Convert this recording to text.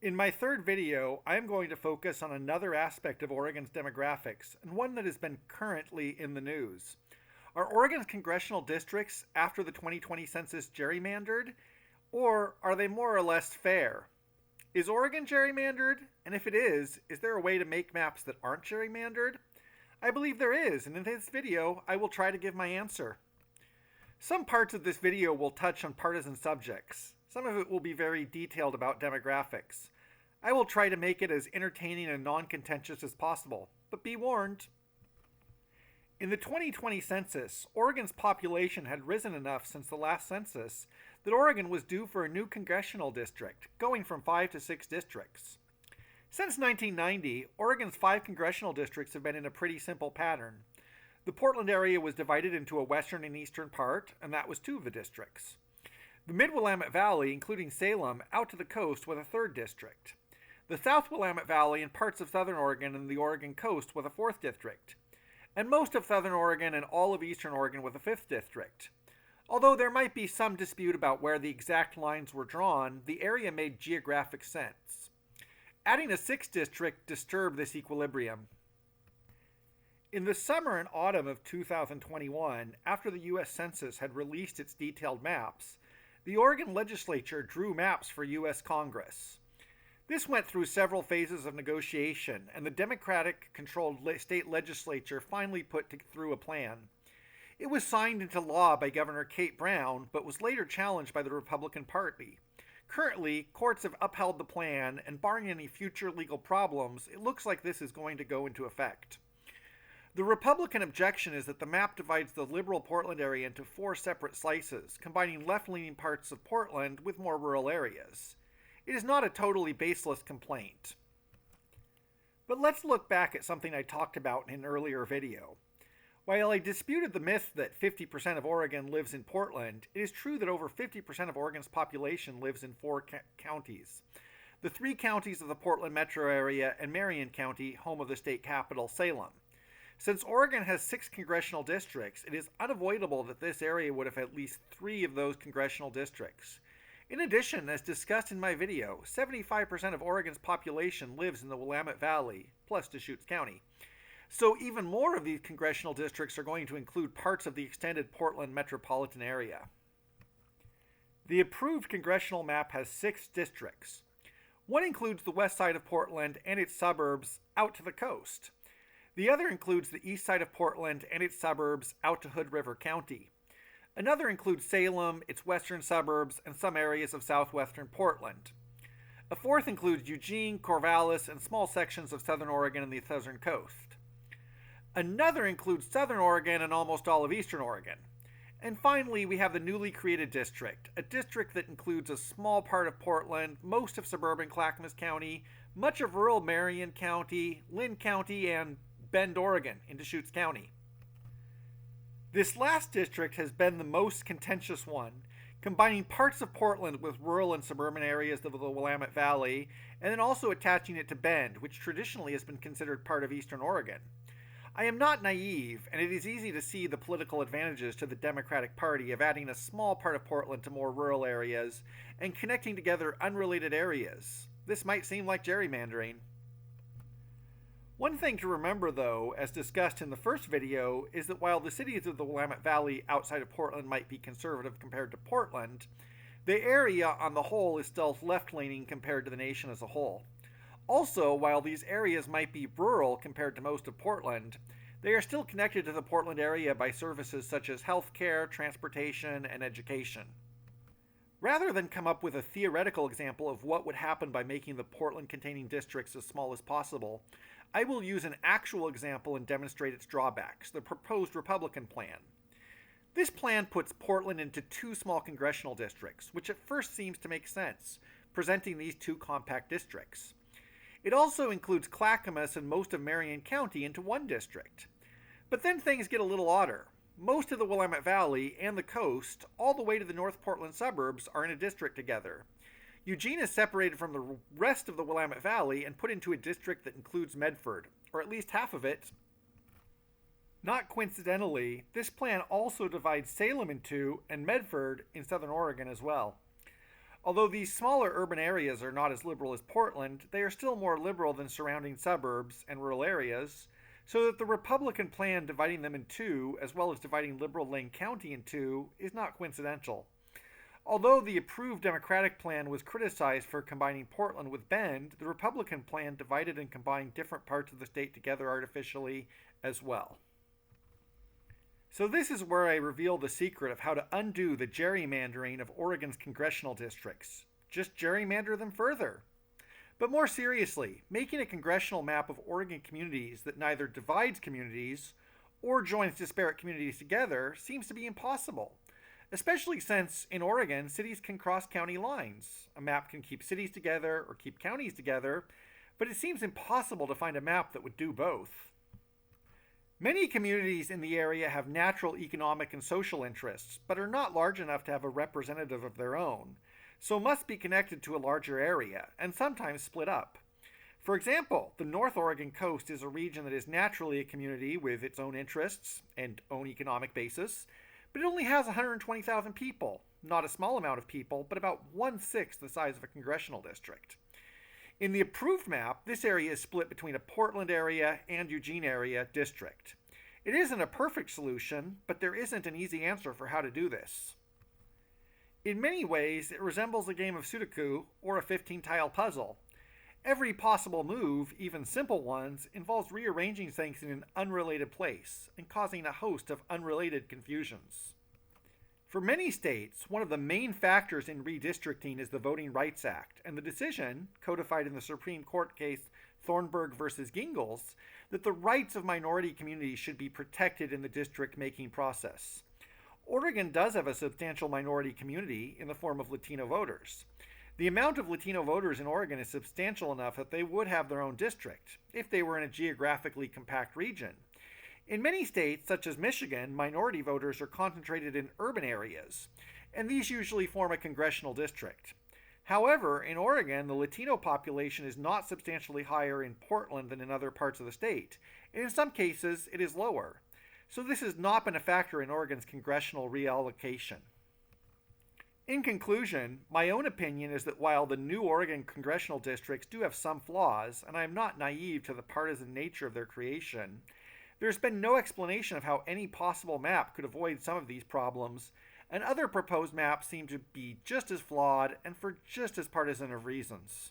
In my third video, I am going to focus on another aspect of Oregon's demographics, and one that has been currently in the news. Are Oregon's congressional districts after the 2020 census gerrymandered, or are they more or less fair? Is Oregon gerrymandered? And if it is there a way to make maps that aren't gerrymandered? I believe there is, and in this video, I will try to give my answer. Some parts of this video will touch on partisan subjects. Some of it will be very detailed about demographics. I will try to make it as entertaining and non-contentious as possible, but be warned. In the 2020 census, Oregon's population had risen enough since the last census that Oregon was due for a new congressional district, going from 5 to 6 districts. Since 1990, Oregon's 5 congressional districts have been in a pretty simple pattern. The Portland area was divided into a western and eastern part, and that was 2 of the districts. The Mid-Willamette Valley, including Salem, out to the coast with a 3rd district. The South Willamette Valley and parts of southern Oregon and the Oregon coast with a 4th district. And most of southern Oregon and all of eastern Oregon with a 5th district. Although there might be some dispute about where the exact lines were drawn, the area made geographic sense. Adding a 6th district disturbed this equilibrium. In the summer and autumn of 2021, after the US Census had released its detailed maps, the Oregon legislature drew maps for US Congress. This went through several phases of negotiation, and the Democratic-controlled state legislature finally put through a plan. It was signed into law by Governor Kate Brown, but was later challenged by the Republican Party. Currently, courts have upheld the plan, and barring any future legal problems, it looks like this is going to go into effect. The Republican objection is that the map divides the liberal Portland area into 4 separate slices, combining left-leaning parts of Portland with more rural areas. It is not a totally baseless complaint. But let's look back at something I talked about in an earlier video. While I disputed the myth that 50% of Oregon lives in Portland, it is true that over 50% of Oregon's population lives in 4 counties. The 3 counties of the Portland metro area and Marion County, home of the state capital, Salem. Since Oregon has 6 congressional districts, it is unavoidable that this area would have at least 3 of those congressional districts. In addition, as discussed in my video, 75% of Oregon's population lives in the Willamette Valley, plus Deschutes County. So even more of these congressional districts are going to include parts of the extended Portland metropolitan area. The approved congressional map has 6 districts. One includes the west side of Portland and its suburbs out to the coast. The other includes the east side of Portland and its suburbs out to Hood River County. Another includes Salem, its western suburbs, and some areas of southwestern Portland. A 4th includes Eugene, Corvallis, and small sections of southern Oregon and the southern coast. Another includes southern Oregon and almost all of eastern Oregon. And finally, we have the newly created district, a district that includes a small part of Portland, most of suburban Clackamas County, much of rural Marion County, Lynn County, and Bend, Oregon, in Deschutes County. This last district has been the most contentious one, combining parts of Portland with rural and suburban areas of the Willamette Valley, and then also attaching it to Bend, which traditionally has been considered part of eastern Oregon. I am not naive, and it is easy to see the political advantages to the Democratic Party of adding a small part of Portland to more rural areas and connecting together unrelated areas. This might seem like gerrymandering. One thing to remember, though, as discussed in the first video, is that while the cities of the Willamette Valley outside of Portland might be conservative compared to Portland, the area on the whole is still left-leaning compared to the nation as a whole. Also, while these areas might be rural compared to most of Portland, they are still connected to the Portland area by services such as healthcare, transportation, and education. Rather than come up with a theoretical example of what would happen by making the Portland-containing districts as small as possible, I will use an actual example and demonstrate its drawbacks, the proposed Republican plan. This plan puts Portland into 2 small congressional districts, which at first seems to make sense, presenting these 2 compact districts. It also includes Clackamas and most of Marion County into 1 district. But then things get a little odder. Most of the Willamette Valley and the coast, all the way to the North Portland suburbs, are in a district together. Eugene is separated from the rest of the Willamette Valley and put into a district that includes Medford, or at least half of it. Not coincidentally, this plan also divides Salem in 2 and Medford in southern Oregon as well. Although these smaller urban areas are not as liberal as Portland, they are still more liberal than surrounding suburbs and rural areas, so that the Republican plan dividing them in two, as well as dividing liberal Lane County in two, is not coincidental. Although the approved Democratic plan was criticized for combining Portland with Bend, the Republican plan divided and combined different parts of the state together artificially as well. So this is where I reveal the secret of how to undo the gerrymandering of Oregon's congressional districts. Just gerrymander them further. But more seriously, making a congressional map of Oregon communities that neither divides communities or joins disparate communities together seems to be impossible. Especially since, in Oregon, cities can cross county lines. A map can keep cities together or keep counties together, but it seems impossible to find a map that would do both. Many communities in the area have natural economic and social interests, but are not large enough to have a representative of their own, so must be connected to a larger area, and sometimes split up. For example, the North Oregon coast is a region that is naturally a community with its own interests and own economic basis, but it only has 120,000 people, not a small amount of people, but about 1/6 the size of a congressional district. In the approved map, this area is split between a Portland area and Eugene area district. It isn't a perfect solution, but there isn't an easy answer for how to do this. In many ways, it resembles a game of Sudoku or a 15-tile puzzle. Every possible move, even simple ones, involves rearranging things in an unrelated place and causing a host of unrelated confusions. For many states, one of the main factors in redistricting is the Voting Rights Act, and the decision, codified in the Supreme Court case Thornburg versus Gingles, that the rights of minority communities should be protected in the district-making process. Oregon does have a substantial minority community in the form of Latino voters. The amount of Latino voters in Oregon is substantial enough that they would have their own district, if they were in a geographically compact region. In many states, such as Michigan, minority voters are concentrated in urban areas, and these usually form a congressional district. However, in Oregon, the Latino population is not substantially higher in Portland than in other parts of the state, and in some cases, it is lower. So this has not been a factor in Oregon's congressional reallocation. In conclusion, my own opinion is that while the new Oregon congressional districts do have some flaws, and I am not naive to the partisan nature of their creation, there's been no explanation of how any possible map could avoid some of these problems, and other proposed maps seem to be just as flawed and for just as partisan of reasons.